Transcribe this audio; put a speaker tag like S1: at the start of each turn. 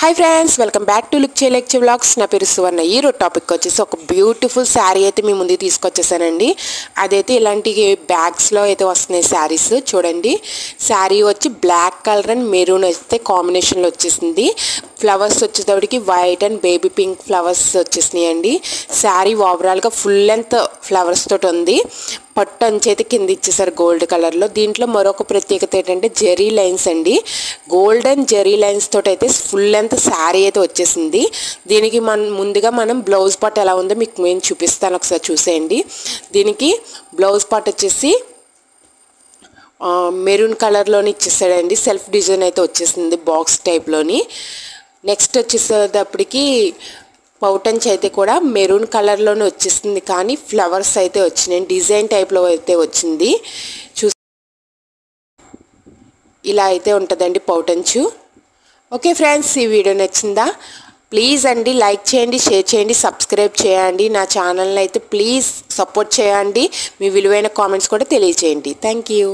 S1: High friends welcome back to लुक चेलेक्चे vlogs ना पेरु सुवर्ణ ఈ రోజు టాపిక్ వచ్చేసి ఒక బ్యూటిఫుల్ సారీ అయితే మీ ముందుకి తీసుకొచ్చేసానండి। అదైతే ఇలాంటి బ్యాగ్స్ లో అయితే వస్తున్నాయి సారీస్ చూడండి। సారీ వచ్చి బ్లాక్ కలర్ అండ్ మెరూన్ అయితే కాంబినేషన్ లో వచ్చేసింది। ఫ్లవర్స్ వచ్చేటప్పటికి white and baby pink flowers వచ్చేసినాయండి। సారీ ఓవరాల్ గా ఫుల్ లెంత్ ఫ్లవర్స్ తోటి ఉంది। పట్టు అంచేతి కింద ఇచ్చేసారు గోల్డ్ కలర్ లో। దీంట్లో మరొక ప్రత్యేకత ఏంటంటే జెరీ లైన్స్ అండి, గోల్డెన్ జెరీ లైన్స్ తోటి అయితే ఫుల్ లెంత్ సారీ అయితే వచ్చేసింది। దీనికి ముందుగా మనం బ్లౌజ్ పార్ట్ ఎలా ఉందో మీకు నేను చూపిస్తాను, ఒకసారి చూసేయండి। దీనికి బ్లౌజ్ పార్ట్ వచ్చేసి మెరూన్ కలర్ లోని ఇచ్చేసాడండి, సెల్ఫ్ డిజైన్ అయితే వచ్చేసింది బాక్స్ టైప్ లోని। నెక్స్ట్ వచ్చేసేటప్పటికి పౌటన్స్ అయితే కూడా మెరూన్ కలర్ లోనే వచ్చేసింది, కానీ ఫ్లవర్స్ అయితే వచ్చినాయి, డిజైన్ టైప్ లో అయితే వచ్చింది। ఇలా అయితే ఉంటుందండి పౌటన్స్। ఓకే ఫ్రెండ్స్, ఈ వీడియో నచ్చిందా? ప్లీజ్ అండి లైక్ చేయండి, షేర్ చేయండి, సబ్స్క్రైబ్ చేయండి। నా ఛానల్ని అయితే ప్లీజ్ సపోర్ట్ చేయండి, మీ విలువైన కామెంట్స్ కూడా తెలియజేయండి। Thank you.